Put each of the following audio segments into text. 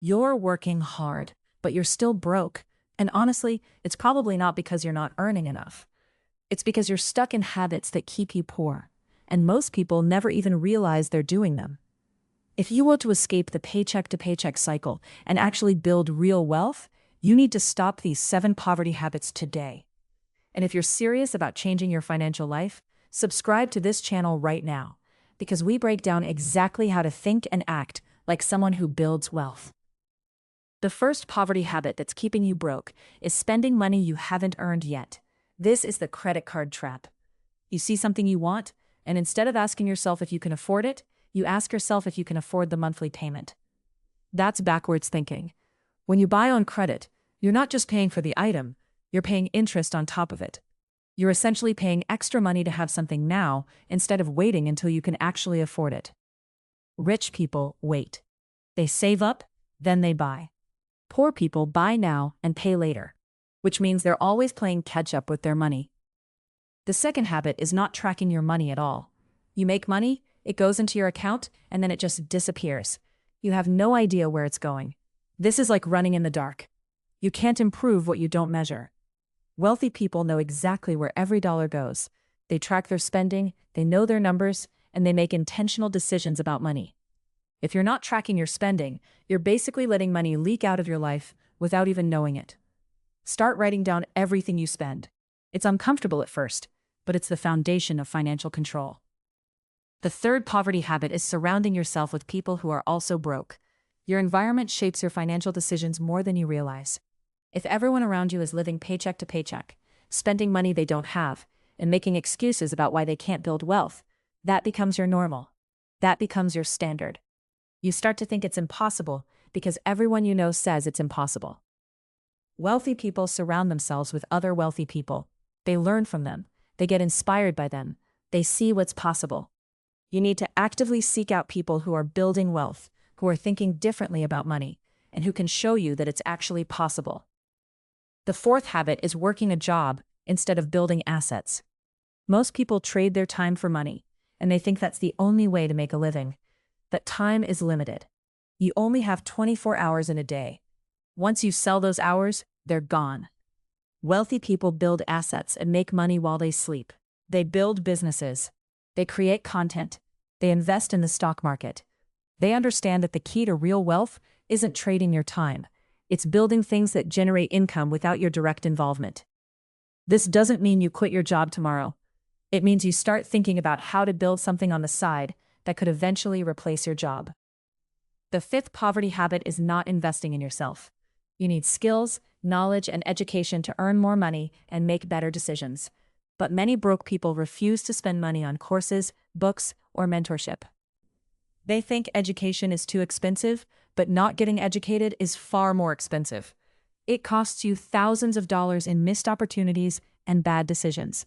You're working hard, but you're still broke. And honestly, it's probably not because you're not earning enough. It's because you're stuck in habits that keep you poor. And most people never even realize they're doing them. If you want to escape the paycheck-to-paycheck cycle and actually build real wealth, you need to stop these 7 poverty habits today. And if you're serious about changing your financial life, subscribe to this channel right now, because we break down exactly how to think and act like someone who builds wealth. The first poverty habit that's keeping you broke is spending money you haven't earned yet. This is the credit card trap. You see something you want, and instead of asking yourself if you can afford it, you ask yourself if you can afford the monthly payment. That's backwards thinking. When you buy on credit, you're not just paying for the item, you're paying interest on top of it. You're essentially paying extra money to have something now instead of waiting until you can actually afford it. Rich people wait. They save up, then they buy. Poor people buy now and pay later, which means they're always playing catch up with their money. The second habit is not tracking your money at all. You make money, it goes into your account, and then it just disappears. You have no idea where it's going. This is like running in the dark. You can't improve what you don't measure. Wealthy people know exactly where every dollar goes. They track their spending, they know their numbers, and they make intentional decisions about money. If you're not tracking your spending, you're basically letting money leak out of your life without even knowing it. Start writing down everything you spend. It's uncomfortable at first, but it's the foundation of financial control. The third poverty habit is surrounding yourself with people who are also broke. Your environment shapes your financial decisions more than you realize. If everyone around you is living paycheck to paycheck, spending money they don't have, and making excuses about why they can't build wealth, that becomes your normal. That becomes your standard. You start to think it's impossible because everyone you know says it's impossible. Wealthy people surround themselves with other wealthy people. They learn from them. They get inspired by them. They see what's possible. You need to actively seek out people who are building wealth, who are thinking differently about money, and who can show you that it's actually possible. The fourth habit is working a job instead of building assets. Most people trade their time for money, and they think that's the only way to make a living. But time is limited. You only have 24 hours in a day. Once you sell those hours, they're gone. Wealthy people build assets and make money while they sleep. They build businesses. They create content. They invest in the stock market. They understand that the key to real wealth isn't trading your time. It's building things that generate income without your direct involvement. This doesn't mean you quit your job tomorrow. It means you start thinking about how to build something on the side that could eventually replace your job. The fifth poverty habit is not investing in yourself. You need skills, knowledge, and education to earn more money and make better decisions. But many broke people refuse to spend money on courses, books, or mentorship. They think education is too expensive, but not getting educated is far more expensive. It costs you thousands of dollars in missed opportunities and bad decisions.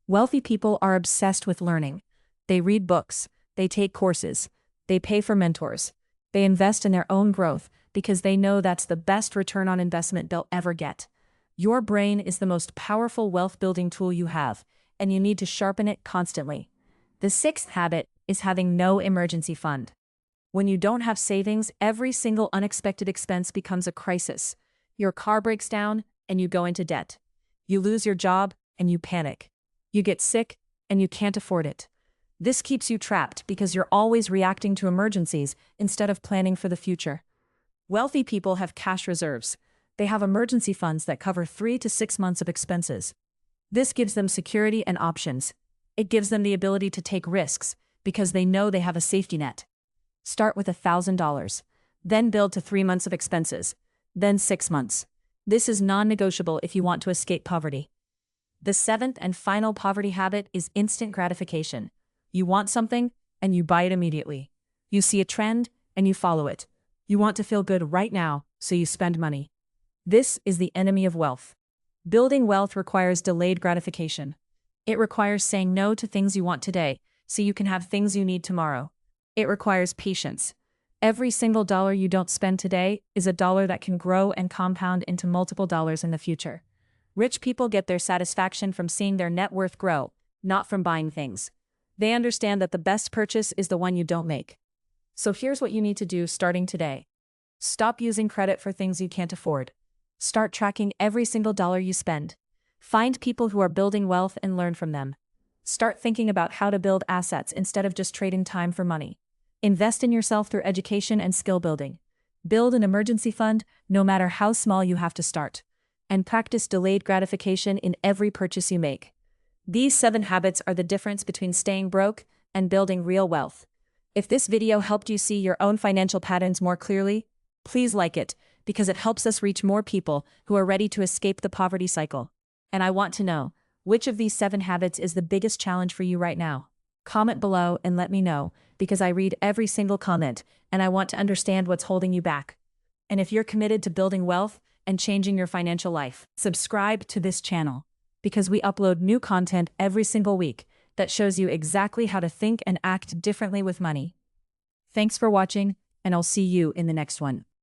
Wealthy people are obsessed with learning. They read books, they take courses, they pay for mentors, they invest in their own growth because they know that's the best return on investment they'll ever get. Your brain is the most powerful wealth-building tool you have, and you need to sharpen it constantly. The sixth habit is having no emergency fund. When you don't have savings, every single unexpected expense becomes a crisis. Your car breaks down, and you go into debt. You lose your job, and you panic. You get sick, and you can't afford it. This keeps you trapped because you're always reacting to emergencies instead of planning for the future. Wealthy people have cash reserves. They have emergency funds that cover 3 to 6 months of expenses. This gives them security and options. It gives them the ability to take risks because they know they have a safety net. Start with $1,000, then build to 3 months of expenses, then 6 months. This is non-negotiable if you want to escape poverty. The seventh and final poverty habit is instant gratification. You want something, and you buy it immediately. You see a trend, and you follow it. You want to feel good right now, so you spend money. This is the enemy of wealth. Building wealth requires delayed gratification. It requires saying no to things you want today, so you can have things you need tomorrow. It requires patience. Every single dollar you don't spend today is a dollar that can grow and compound into multiple dollars in the future. Rich people get their satisfaction from seeing their net worth grow, not from buying things. They understand that the best purchase is the one you don't make. So here's what you need to do starting today. Stop using credit for things you can't afford. Start tracking every single dollar you spend. Find people who are building wealth and learn from them. Start thinking about how to build assets instead of just trading time for money. Invest in yourself through education and skill building. Build an emergency fund, no matter how small you have to start. And practice delayed gratification in every purchase you make. These 7 habits are the difference between staying broke and building real wealth. If this video helped you see your own financial patterns more clearly, please like it, because it helps us reach more people who are ready to escape the poverty cycle. And I want to know, which of these 7 habits is the biggest challenge for you right now? Comment below and let me know, because I read every single comment and I want to understand what's holding you back. And if you're committed to building wealth and changing your financial life, subscribe to this channel, because we upload new content every single week that shows you exactly how to think and act differently with money. Thanks for watching, and I'll see you in the next one.